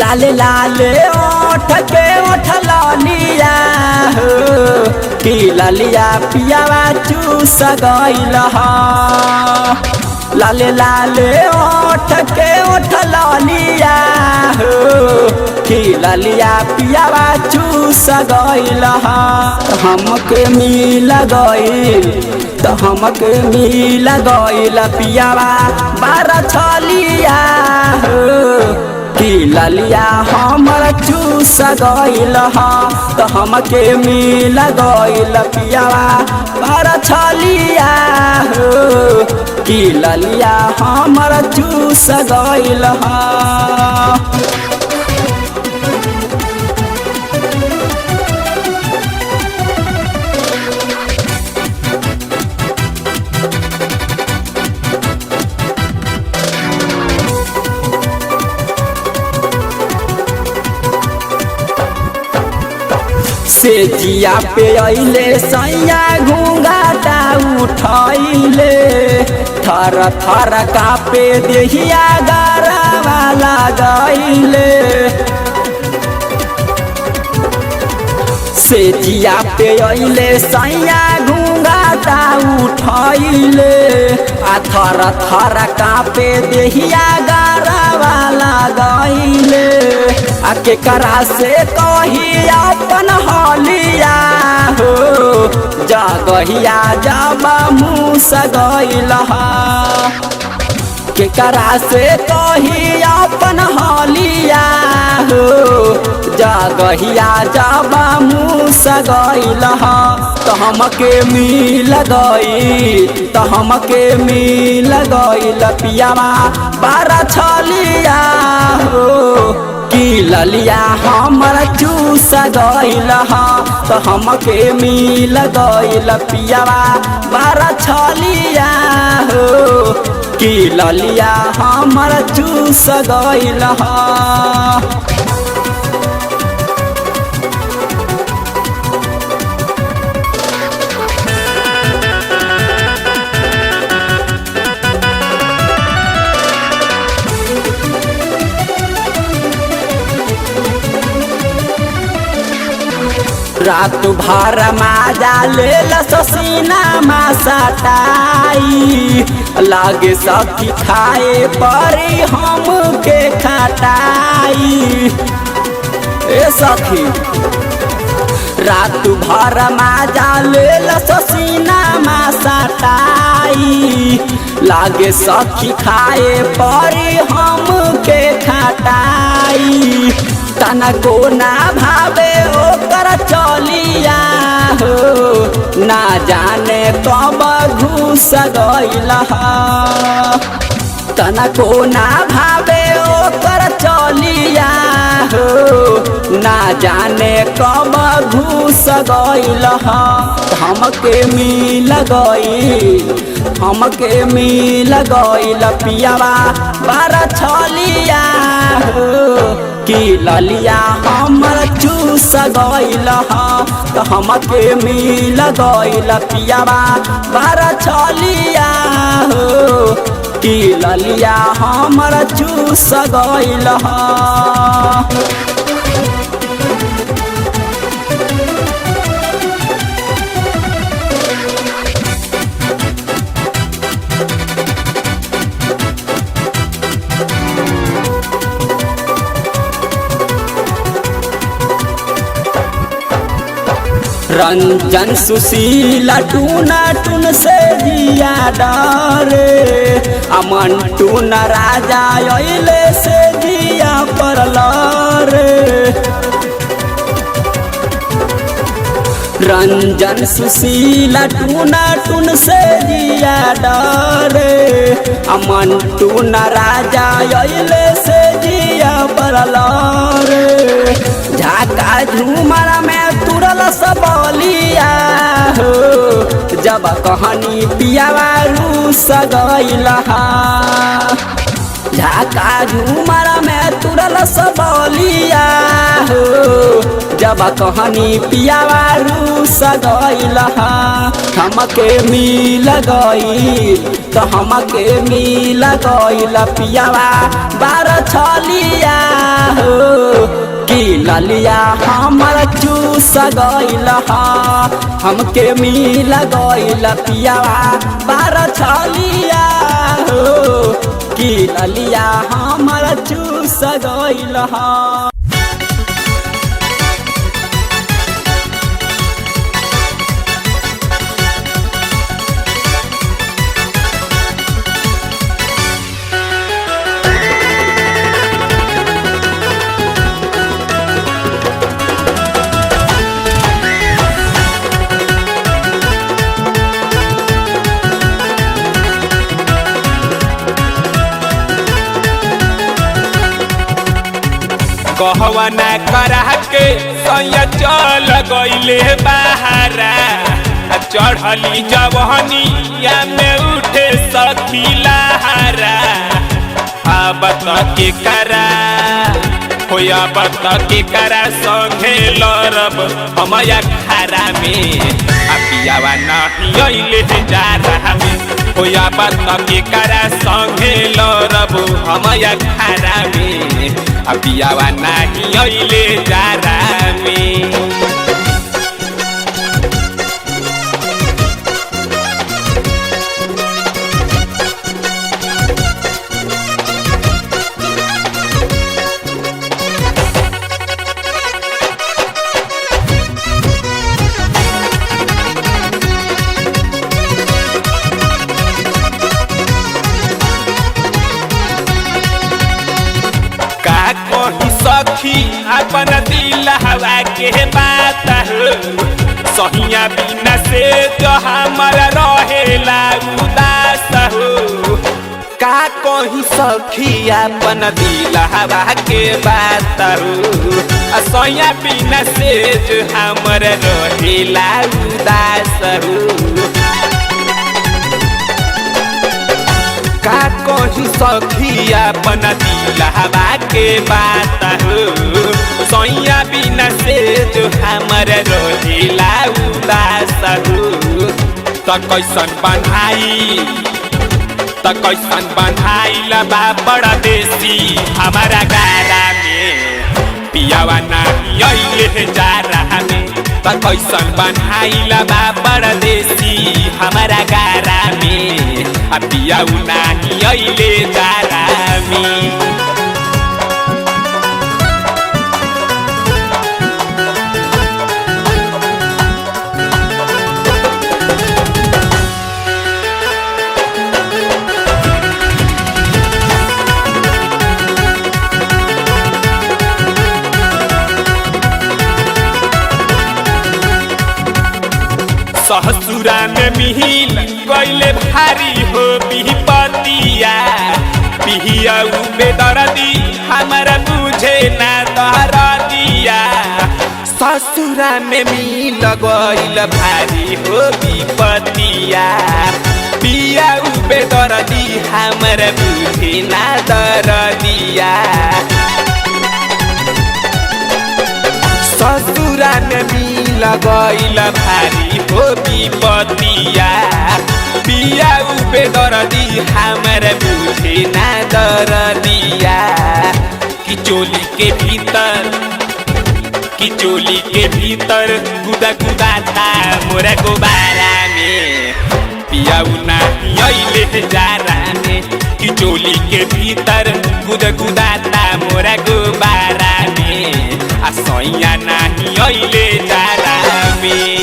लाले लाले ओठ के ओठ लालिया हो कि लालिया पियावा चूस गइल ह लाले लाले ओठ के ओठ लालिया हो कि लालिया पियावा चूस गइल ह हमके मिल गइल तो हमके मिल गइल पियावा बारा छलिया हो कि लालिया हमर चूस गइल ह तो हमके मिल गइल पियावा बारा छलिया हो कि लालिया हमर चूस गइल ह से जिया पे अइले सैया घूंघाटा उठैले थर थर कापे देहिया गरवा लगैले से जिया पे अइले सैया घूंघाटा उठैले आ थर थर कापे देहिया गरवा लगैले आ केकरा से कही अपन हलिया हो जगहिया जब मूस गइल ह केकरा से कही अपन हलिया हो जगहिया जब मूस गइल ह तो हमके मिल गइल तो हमके मिल गइल पियावा बारा छलिया हो कि लालिया हमर चूस गइल ह तो हमके मिल गइल पियावा बारा छलिया हो कि लालिया हमर चूस गइल ह रात भर माजा लेल ससीना मा सटाई लागे सखी खाए परी हमके खटाई ए सखी रात भर माजा लेल ससीना मा सटाई लागे सखी खाए परी हमके खटाई तनको ना भावे ओकर चलिया हो ना जाने कब घुस गइल ह तनको ना भावे ओकर चलिया हो ना जाने कब घुस गइल ह हमके मिल गइल पियावा बारा छलिया हो कि लालिया हमर चूस गइल ह तो हमके मिल गइल पियावा बारा छलिया हो कि लालिया हमर चूस गइल ह रंजन सुशीला टूना टून से दिया डरे अमन टून राजा अइले से दिया परल रे रंजन सुशीला टूना टून से दिया डरे अमन टून राजा अइले से दिया परल रे झाका झूमर में तुरल सबलिया हो जब कहानी पियावा रूस गइल ह झाका झूमर में तुरल सबलिया हो जब कहानी पियावा रूस गईल हमके मिल गई तो हमके मिल गईल पियावा बार छलिया हो कि ललिया हमर चूस गईल हमके मिल गईल पियावा बार छलिया हो कि ललिया हमर चूस गईल कहवना करा के सैया चल गईले बहारा चढ़ली जवहनिया में उठे सखी लहारा अब के करा होया बत के करा संगे लरब हमया खारा में पियावा नहीं अइले जा रहा में होया बत के करा संगे लरब हमया खारा में पियावा नहीं अइले जा रहा में सखी अपन दिल हवा के बात हो सहिया बिना से जो हमारा रहेला उदास हो का कही सखी अपन दिल हवा के बात हो सहिया बिना से जो हमारा रहेला उदास हो का कही सखी अपन दिल हवा के बात हो सैया बिना से जो हमर रोहिला उदास हो त कैसन बन्हाई लबा बड़ा देसी हमारा गारा में पियावा नहीं अइले जा रहा में त कैसन बन्हाई लबा बड़ा देसी हमारा गारा में पियाऊ नहीं अइले जा रहा में ससुरा में मिहिल गईले भारी हो विपतिया पिहिया बेदर्दी हमारा बुझे ना दर्दिया ससुरा में मिल गईल भारी हो विपतिया पिया बेदर्दी हमारा बुझे ना दर्दिया ससुरा में मिल गईल भारी हो विपतिया पिया बेदर्दी हमारा बुझे ना दर्दिया कि चोली के भीतर गुदा गुदाता मोरा गोबारा में पियाऊ नहीं अइले जा रहा में कि चोली के भीतर गुदा गुदाता मोरा गोबारा में सैया नहीं अइले जा रहा में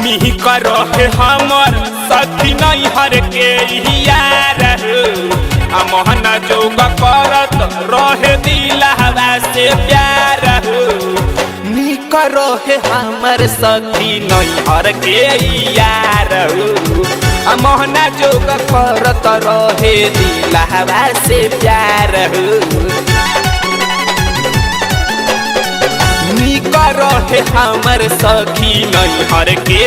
मिही करो है हमर सखी नहीं हर के यार हो मोहना जोग करत रहे दिल हवा से प्यार हो निक रहे हमर सखी नैहर के यार मोहना जोग करत रहे दिलहवा से प्यार निक रहे हमर सखी नैहर के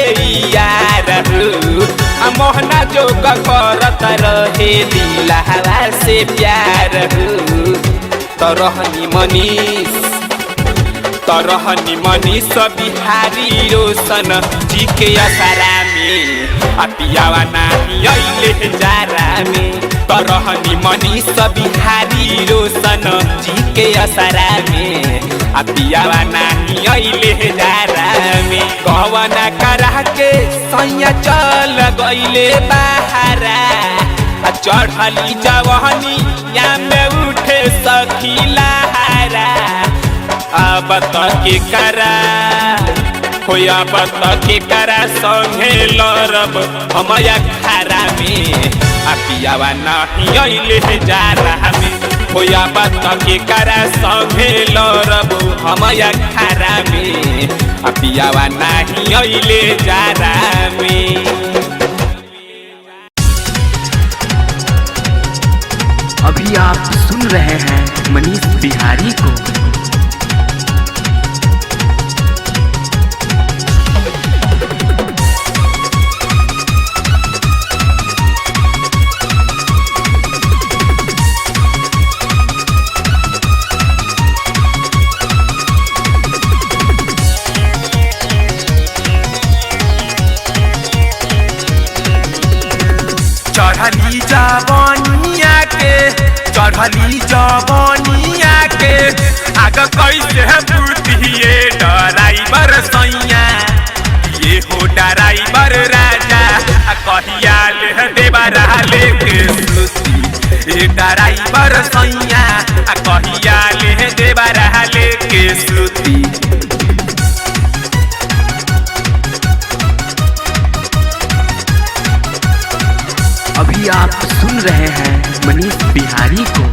यार मोहना जोग करत रहे दिलहवा से प्यार तरहनी मनीष बिहारी रोशन जी के असरा में पियावा नाही अइले जारा में तरहनी मनीष बिहारी रोशन जी के असरा में पियावा नाही अइले जारा में कहवना करा के सैया चल गइले बाहरा चढ़ली जवानी या में उठे सखी लहरा अब के करा होया के करा संगे लरब हमया खारा में पियावा नहीं अइले जारा में होया के करा संगे लरब हमया खारा में पियावा नहीं अइले जारा में। अभी आप सुन रहे हैं मनीष बिहारी को। चढ़ली जवानिया के आग कैसे बुद्धिए ड्राइवर सैया ये हो ड्राइवर राजा कहिया ले देवरा लेके सुती ड्राइवर सैया कहिया ले देवरा लेके सुती। अभी आप सुन रहे हैं मनीष बिहारी को।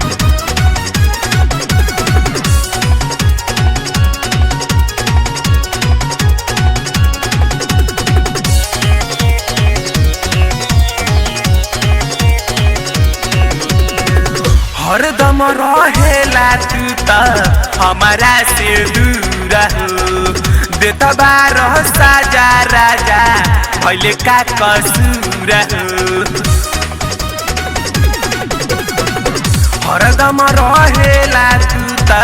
हरदम रहेला तू त हमारा से दूर हो देता बारह साजा राजा भइले का कसूर हो हरदम रहेला तू त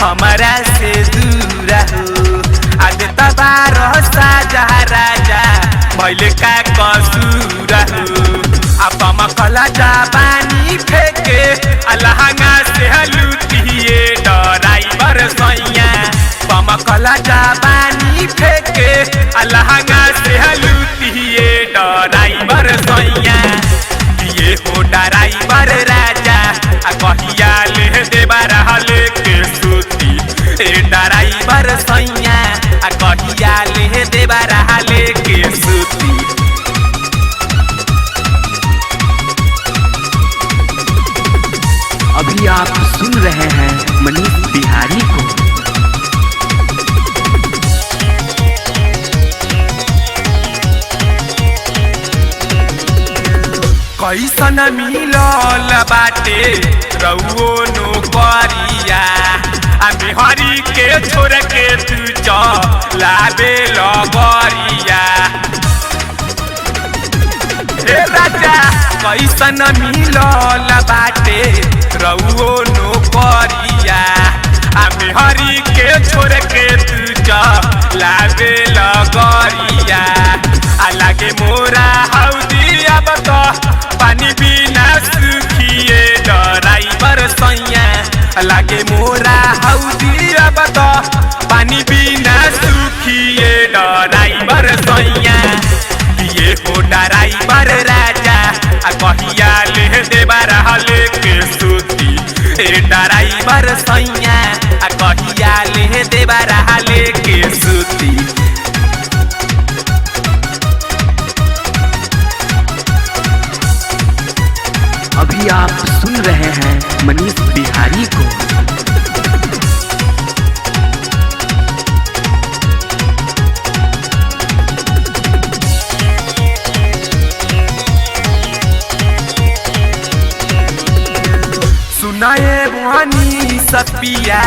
हमारा से दूर हो देता बारह साजा राजा भइले का कसूर हो अब मकला जाबानी फेंके अलहंगा से लुटिए ड्राइवर सैया पमकला जाबानी फेंके अलहंगा से लुटिए ड्राइवर सैया ये हो ड्राइवर राजा कहिया ले देवरा लेके सुती ड्राइवर सैया कहिया ले देवरा लेके सुती। अभी आप सुन रहे हैं मनीष बिहारी को। कैसन मिलल बाटे रउओ नौकरिया बिहारी के छोड़ के तू चलाबे लगरिया हे राजा कैसन मिलल बाटे रउओ नौकरिया बिहारी के छोड़ के तू चलाबे लगरिया लागे मोरा हौदी अब तो पानी बिना सुखिए ड्राइवर सैया लागे मोरा हौदी अब तो पानी बिना सुखिए ड्राइवर सैया ये हो ड्राइवर राजा कहिया ले देवरा लेके सुती ड्राइवर सैया कहिया ले देवरा लेके सुती। अभी आप सुन रहे हैं मनीष बिहारी को। सुनाए भनी सपिया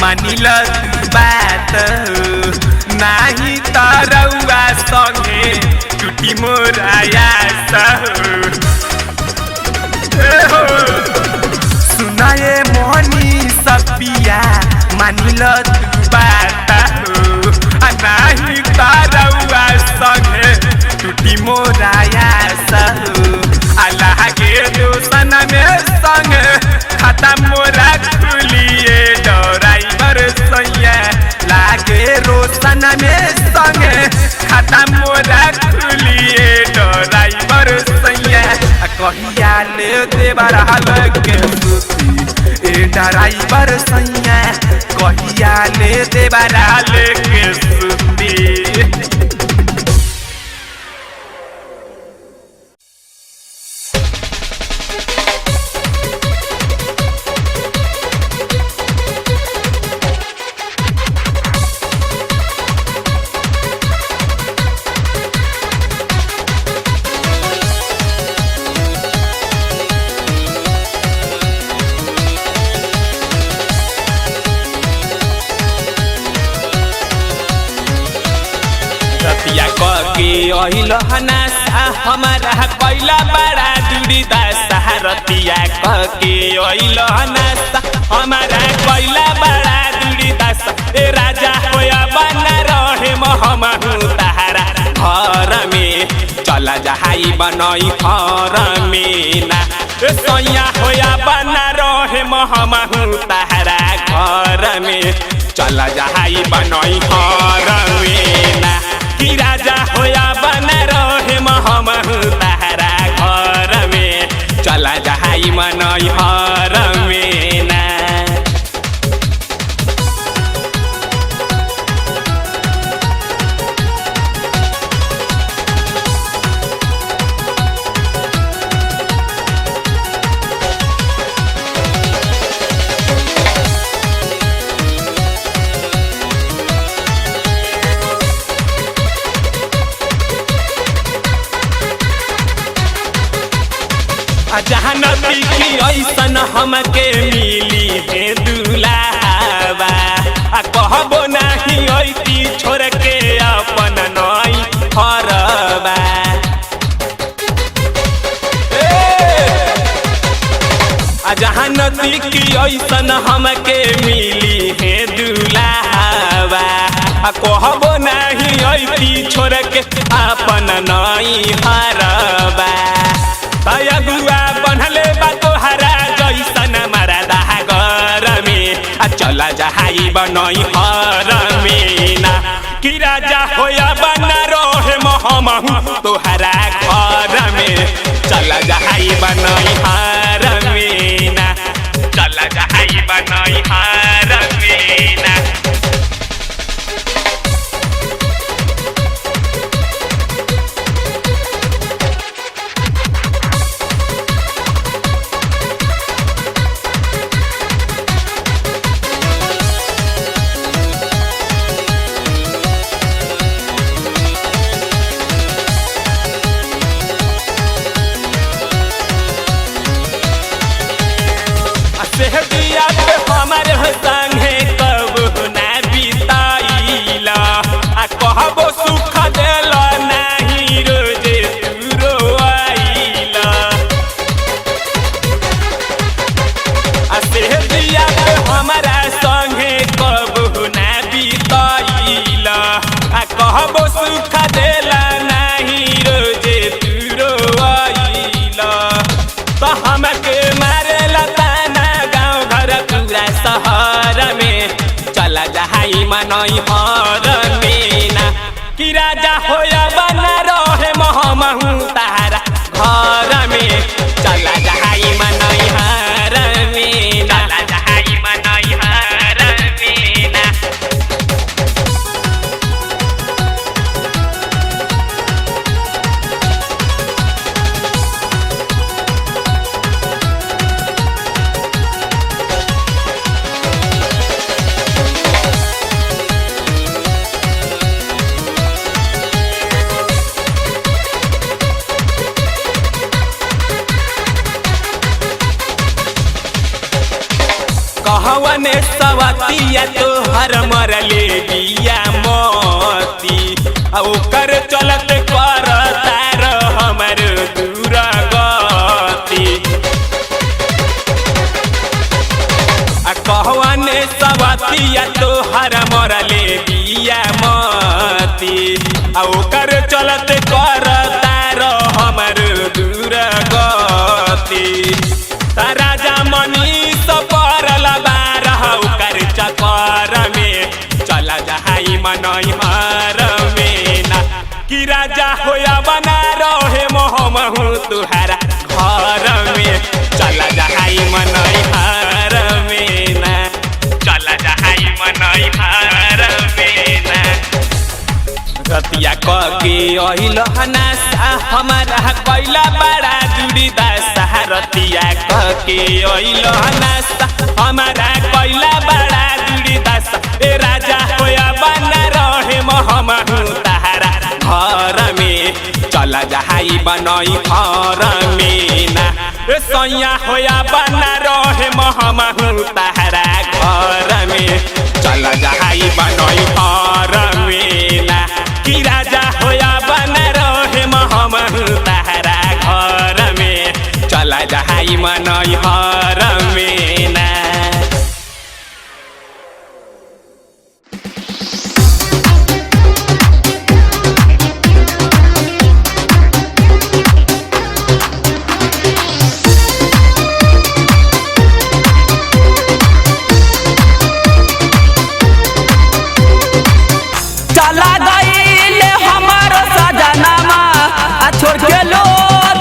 मानिल तू बात नाही तरौआ संगे टूटी मोराया सुनाए मोहनी सपिया मानिल तू बात नाही तरौआ संगे टूटी मोराया अल्लाह के दोसन में संग खाता मोरा खुलिए ड्राइवर सैया लागे रोशन में संग खाता मोरा खुलिए ड्राइवर सैया कहिया ले देवर हाल के सुती ए ड्राइवर सैया कहिया ले देवर हाल के सुती। अहिल हनासा हमारा कैला बड़ा दूरी दासा रतिया के अहिल हनासा हमारा कैला बड़ा दूरी दासा ए राजा होया बना रहे महमहू तहारा घर में चला जहाई बनई घर में ना ए सैया होया बना रहे महमहू तहारा घर में चला जहाई बनई घर में ना कि राजा होया बना रहे महमहू तहारा घर में चला जहाई मनई घर में ना। जहाँ नदी की ऐसन हमके मिली है दुलावा कहबो नहीं ऐती छोड़ के अपन नई हरबा जहाँ नदी की ऐसन हमके मिली है दुलावा कहबो नहीं ऐती छोड़ के अपन नई हरबा अगुआ बनले बा तोहरा जैसन मरदा घर में चला जहाई बनई घर में ना कि राजा होया बना रहे महमहू तोहरा घर में चला जहाई बनई घर में ना चला जहाई बनई घर में ना। हमारे संगे कब ना बिताइला कहबो सुख देल नहीं रोजे तू रोइला सेहदिया हमारा संगे कब ना बिताइला कहबो सुख देल नहीं रोजे तू रोइला तो हमके मारेला शहर में चला जहाई मनई हर में ना कि राजा होया बना रहे महमहू तहारा घर में चला जहाई मनई हर में ना चला जहाई मनई हर में ना। कहवने सवतिया तोहर मरले बिया मोती आ ओकर चलत करतार हमर दूर गति आ कहवने सवतिया तोहर मरले बिया मोती आ ओकर चलत करतार हमर दूर गति राजा मनीष परल बारह ओकर चकर में चला जहाई मनई हर में ना कि राजा होया बना रहे मोहमहू तुहारा घर में चला जहाई मनई हर में ना चला जहाई मनई हर में ना रतिया कके अहिलहना हमारा कैला बड़ा जुड़ी दासा रतिया कके अहिलहना हमारा कैला बड़ा जुड़ी दासा ए राजा होया बना रहे महमहू तहारा घर में चला जहाई बनई घर में ना ए सैया होया बना रहे महमहू तहारा घर में चला जहाई बनई घर में ना कि राजा होया बना रहे महमहू तहारा घर में चला जहाई मनई हर में ना चला गईल हमार सजनमा आ छोड़ के लो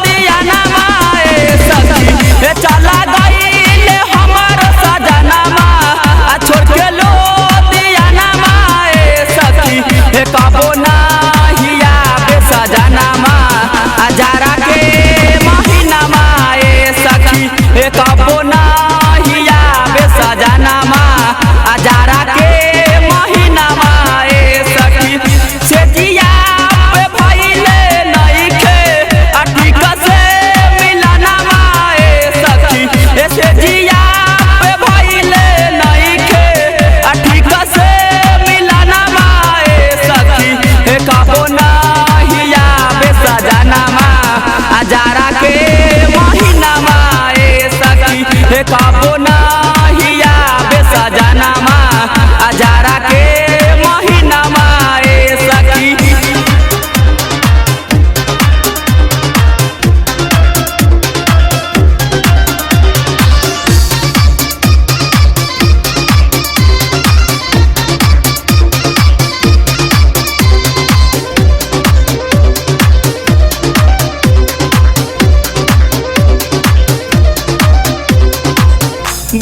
दियानमा ए सखी ए चला गईल हमार सजनमा आ छोड़ के लो दियानमा ए सखी ए कबो नाहिया बे सजनमा आ जारा के महीनामा ए सखी ए कबो नाहिया बे सजनमा आ जारा के महीनामा ए सखी से जिया पे भइले नइखे आ ठीक से मिलनमा ए सखी ए से जिया पे भइले नइखे आ ठीक से मिलनमा ए सखी ए कबो नाहिया बे सजनमा आ जारा के महीनामा ए सखी ए कबो नाहिया बे सजनमा आ जारा के महीनामा ए सखी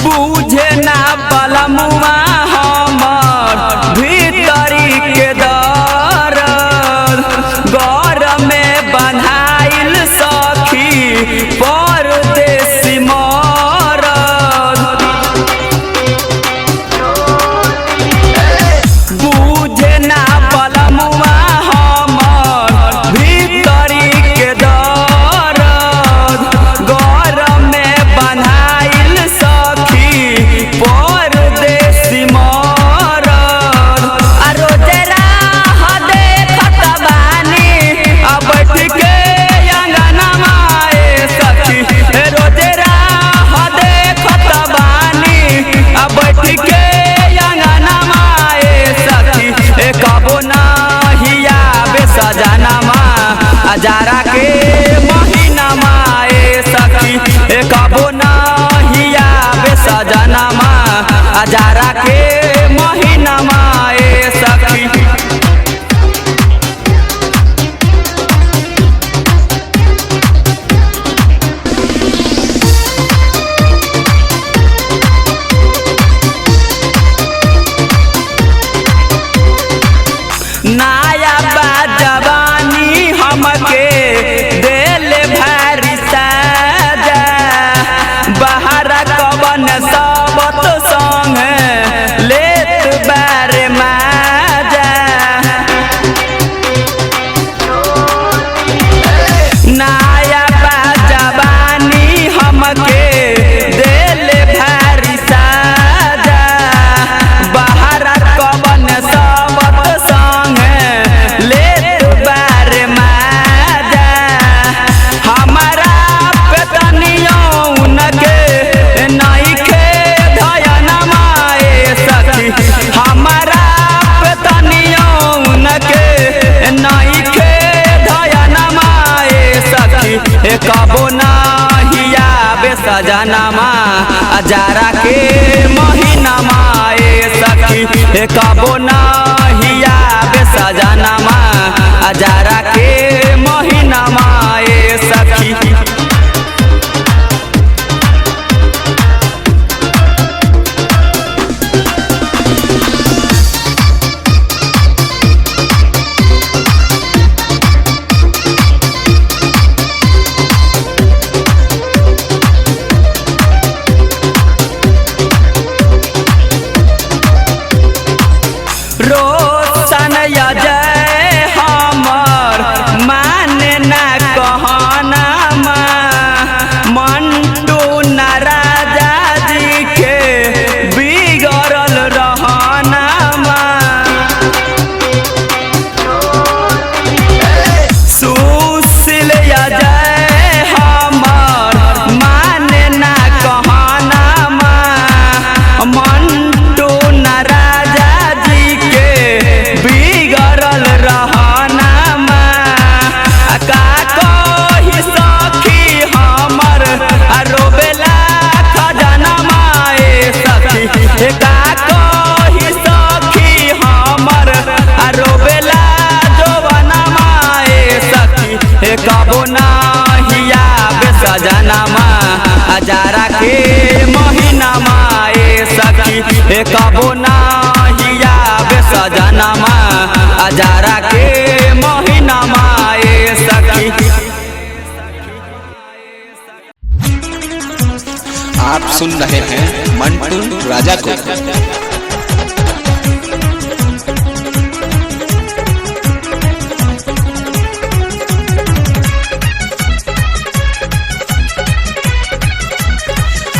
बूझे ना बलमुआ हमर भीतरी के दर्द घर में बन्हाइल सखी परदेसी मरद बूझे ना बलमुआ हमर भीतरी के दर्द घर में बन्हाइल सखी परदेसी मरद के महीना माए सखी कबो नहीं आवे सजनमा अजारा के महीना माए सखी रोशन अजय हमर माने ना कहनामा मंटू ना राजा जी के बिगड़ल रहनामा सुशील अजय हमर माने ना कहनामा मंटू ना राजा जी के बिगड़ल रहनामा का कही सखी हमर रोबेला खजनमा ए सखी का कही सखी हमर रोबेला जोवनमा ए सखी कबो नहीं आवे सजनमा अजारा के महीना माए सखी कबो नहीं आवे सजनमा अजारा के महीना माए सखी। आप सुन रहे हैं मंटू राजा को।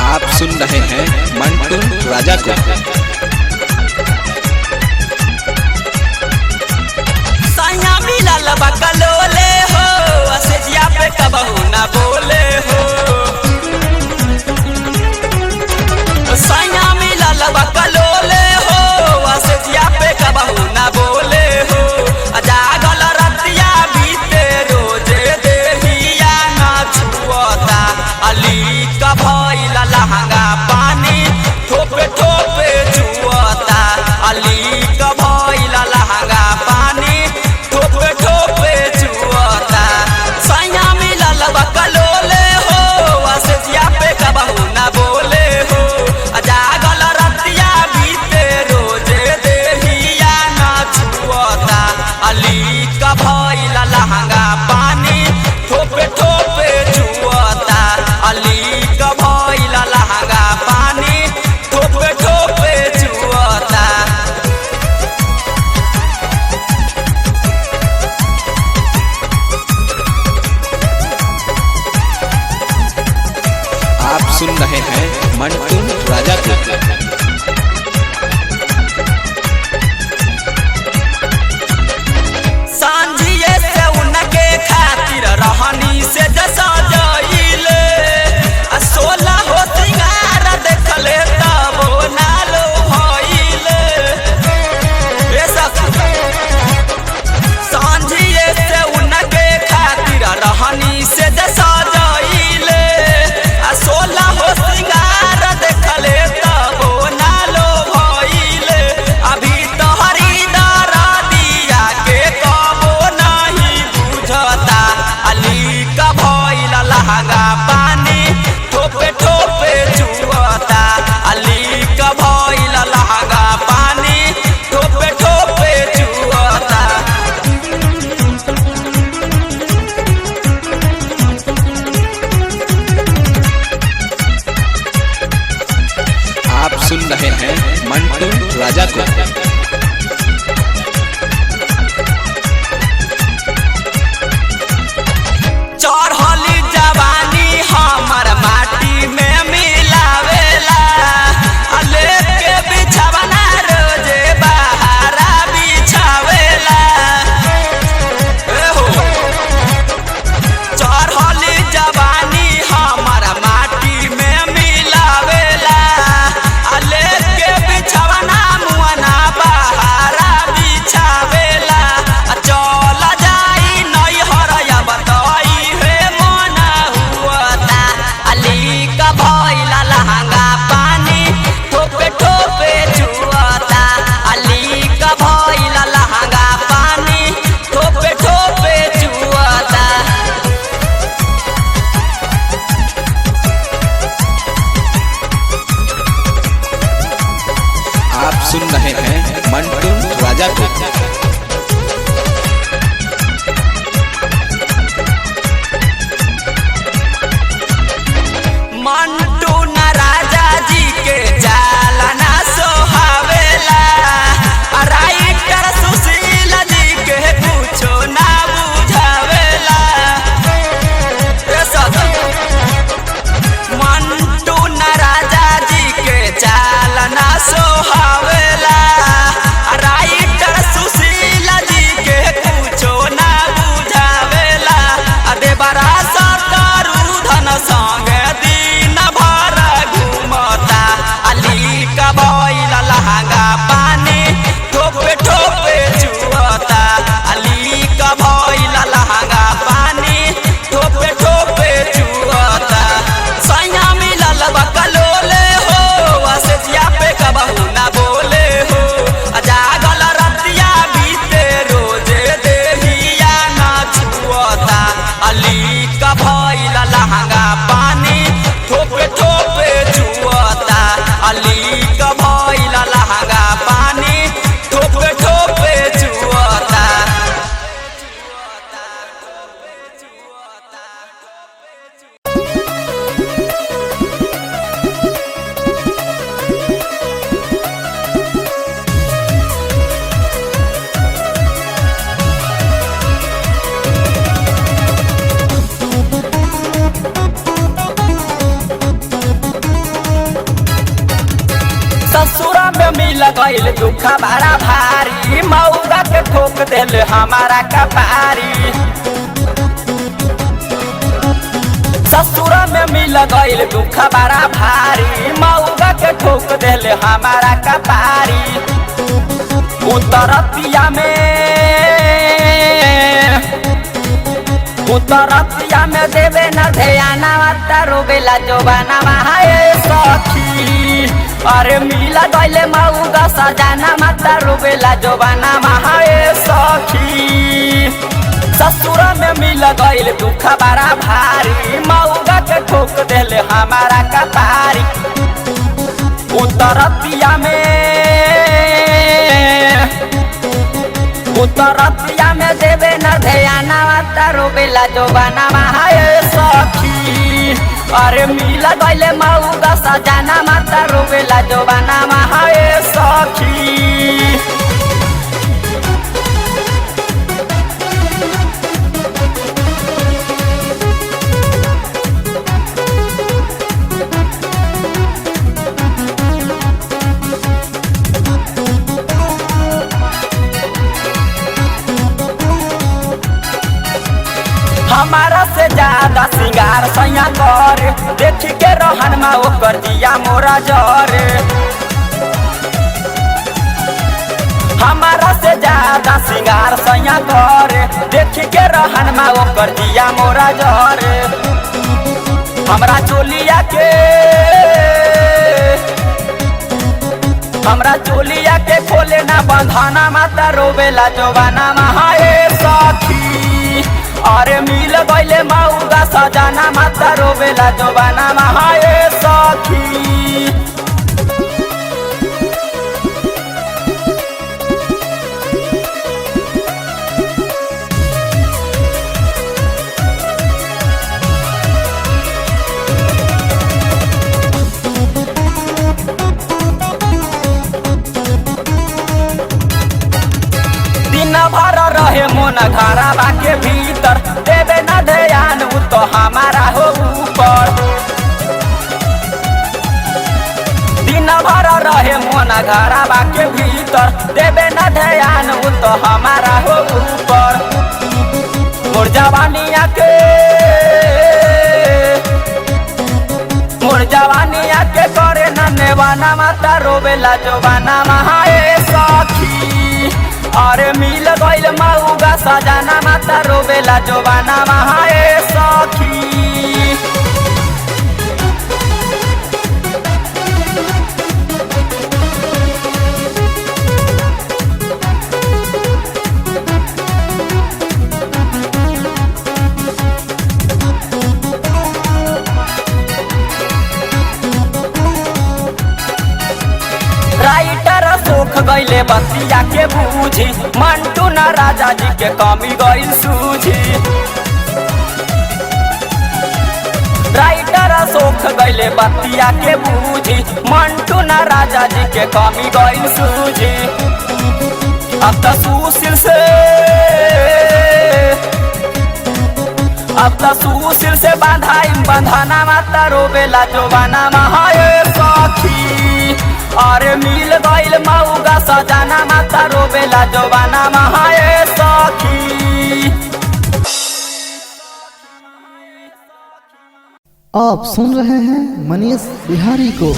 आप सुन रहे हैं मंटू राजा को। साया मिलल बकलोले हो असेजिया पे कबहू ना बोले हो साया मिलल बकलोले हो असेजिया पे कबहू ना बोले हो जागल रतिया बीते रोजे देहिया ना छुअता अली का भइला लहंगा पानी ठोपे ठोपे छुअता अली का भइला लहंगा पानी ठोपे ठोपे छुअता साया मिलल बकलोले हो असेजिया पे कबहू ना बोले हो जागल रतिया बीते रोजे देहिया ना छुअता अली का भइला लहंगा पानी ठोपे ठोपे छुअता अली का भइला लहंगा पानी ठोपे ठोपे छुअता। आप सुन रहे हैं मंटू राजा को। सांझिए से उनके खातिर रहनी से जसा जाइले 16 हो सिंगार देखले तब नालो भइले ए सखी सांझिए से उनके खातिर रहनी से जसा जाइले 16 हो सिंगार देखले तब नालो भइले अभी तो हरिदार दिया के कबो नहीं बुझता अली का भइला लहंगा पानी ठोपे ठोपे छुअता अली का भइला लहंगा पानी ठोपे ठोपे छुअता। आप सुन रहे हैं मंटू राजा को। चढ़ली जवानी हमर माटी में मिलावेला लेके बिछवना रोजे बहारा बिछावेला हो चढ़ली जवानी हमर माटी में मिलावेला लेके बिछवना मुअना बहारा बिछावेला चल जाई नहीं हरया बताई हे सुन रहे हैं मंटू राजा को। मंटू न राजा जी के जाला ना सोहावेला, राइटर सुशील जी के कुछो ना बुझावेला। मंटू न राजा जी के जाला ना सोहावेला, राइटर सुशील जी के कुछो ना बुझावेला। देवरा सतरू धन संगे लहंगा पानी ठोपे ठोपे चुअता, अली का भइला लहंगा पानी ठोपे ठोपे चुअता। सैया मिलल बकलोले हो, असेजिया पे कबहू ना बोले हो। जागल रतिया बीते रोजे देहिया ना छुअता, अली का भइला लहंगा पानी ठोपे ठोपे चुअता, अली का भइला लहंगा पानी ठोपे ठोपे चुअता। ससुरा में मिल गईल दुख बड़ा भारी, मौगा के ठोक दिल हमारा कपारी। ससुरा में मिल गईल दुख बड़ा भारी, मौगा के ठोक दिल हमारा कपारी। उतरतिया में देवे न ध्याना रोबेला जोबाना महाए सखी। अरे मिला गईले मऊगा सजाना माता रोबेला जोबाना महाए सखी। ससुर में मिल गईल दुख बड़ा भारी, मऊगा के ठोक दिले हमारा कपारी। उतरतिया में देवे न ध्याना माता रोबेला जोबाना महाए सखी। अरे मिला गईले मऊगा सजाना माता रोबेला जोबाना महाए सखी। हमारा से ज्यादा सिंगार सैया कर, देख के रहन मा ओकर दिया मोरा जरे। हमारा से ज्यादा सिंगार सैया कर, देख के रहन मा ओकर दिया मोरा जरे। हमरा चोलिया के खोले ना बंधाना माता रोबेला जोबाना महाए सखी। अरे मिल गईले मऊगा सजाना माता रोबेला जोबाना महाए सखी। दिन भर रहे मोन घरवा के भीतर, देवे न ध्यान उ तो हमारा हो ऊपर। दिन भर रहे मोन घरवा के भीतर, देवे न ध्यान उ तो हमारा हो ऊपर। मोर जवानिया के करे न नेवाना माता रोबेला जोबाना महाए सखी। अरे मिल गईल मऊगा सजाना माता रोबेला जोबाना महाए सखी। राइटर सोख गईले बतिया के बूझी, मंटू न राजा जी के कमी गईल सूझी। राइटर सोख गईले बतिया के बूझी, मंटू न राजा जी के कमी गईल सूझी। अब तो सुशील से बांधाई बंधना माता रोबेला जोबाना महाए सखी। अरे मिल गईल मऊगा सजाना माता रोबेला जोबाना महाए सखी। आप सुन रहे हैं मनीष बिहारी को।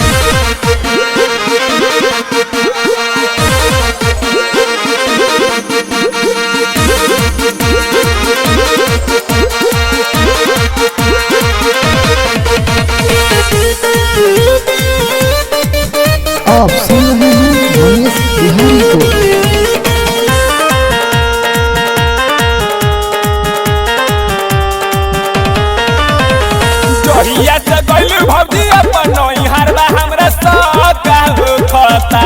आप सुन रहे हैं मनीष बिहारी को। जहिया से गइल भौजी अपन नैहर बा हमरा सका होता।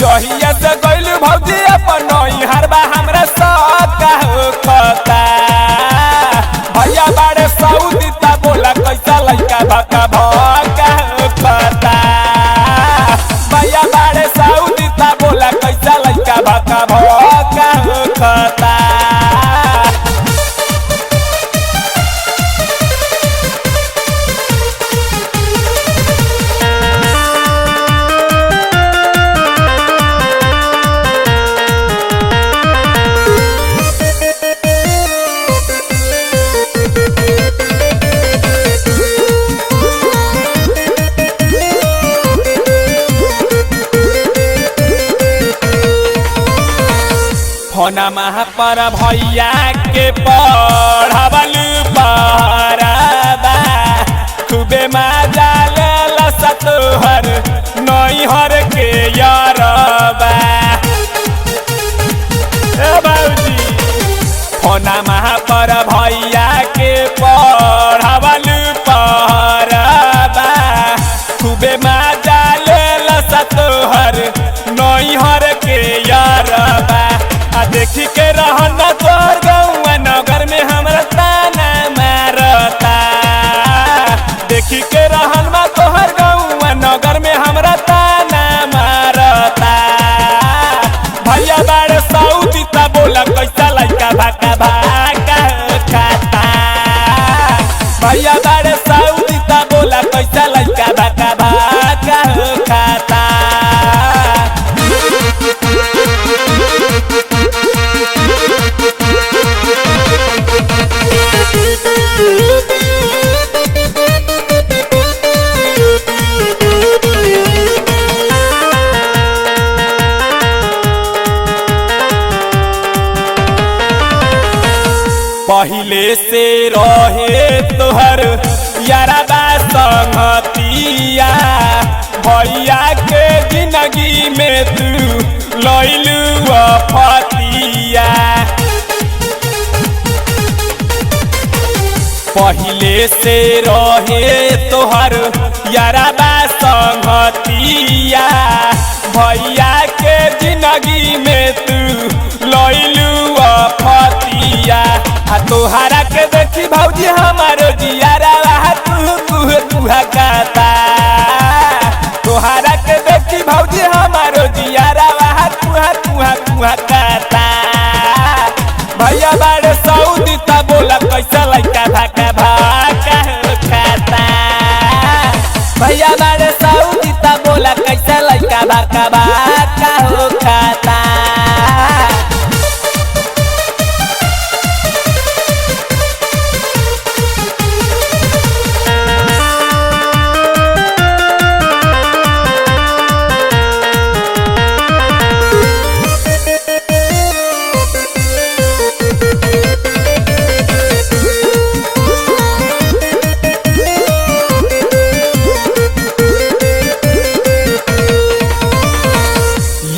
जहिया से गइल भौजी अपन नैहर बा हमरा सका होता। भैया बाड़े सऊदी ता बोला कैसा लइका भका भका होता। भैया बाड़े सऊदी ता बोला कैसा लइका भका भका होता। फोना महा पर भैया के पढ़ावल पहराबा खूबे मजा लेला सतोहर नैहर के यारबा। ए बाबूजी फोना महा पर भैया के पढ़ावल पहराबा खूबे मजा लेला सतोहर नैहर के यारबा। देखी के रहना तोहर गौआ नगर में हमरा ताना मारता। देखी के रहना तोहर गौआ नगर में हमरा ताना मारता। भैया बाड़े सऊदी ता बोला कैसा लइका भका भका खाता। भैया बाड़े सऊदी ता बोला कैसा लइका भका भका खाता। पहिले से रहे तोहर यारबा संगतिया। भैया के जिंदगी में तू लइलू अफतिया। पहिले से रहे तोहर यारबा संगतिया। भैया के जिंदगी में तू लइलू अफतिया। तोहरा के देखी भौजी हमारो जियारा तुहा कहता। तोहरा के देखी भौजी हमारो जियारा तुहा कहता। भैया बाड़े सऊदी ता बोला कैसा लइका भका भका खाता। भैया बाड़े सऊदी ता बोला कैसा लइका भका भका खाता।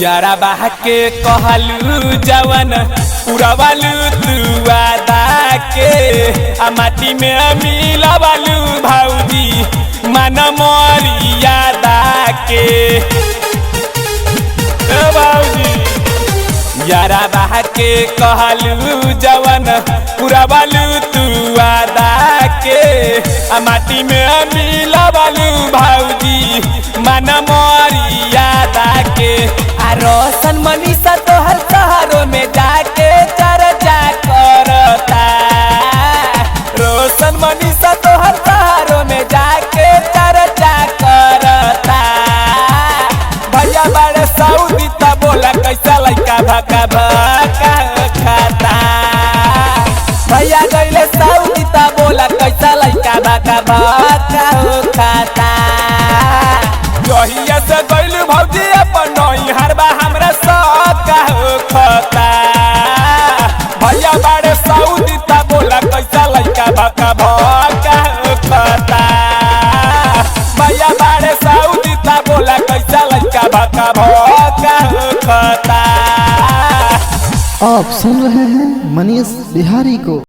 यारा बाह के कहलू जवन पुरवालू तू वादा के। आ माटी में मिलवालू भौजी मन मोर के कहलू जवन पूरा बालू तू आदा के माटी में मिला बालू भाऊजी मन मरियादा के रोशन मनीषा तोहर शहरों में जाके चर्चा करता रोशन मनीषा तोहर शहरों में जाके चर्चा करता भैया बड़े सऊदी ता बोला कैसा लइका भका भका खाता भैया गईले सऊदी ता बोला कैसा लइका भका भका खाता जहिया से गइल भौजी अपन नई हरबा हमरा सका खाता भैया बड़े सऊदी ता बोला कैसा लइका भका भका खाता भैया बड़े सऊदी ता बोला कैसा लइका भका भका खाता। आप सुन रहे हैं मनीष बिहारी को।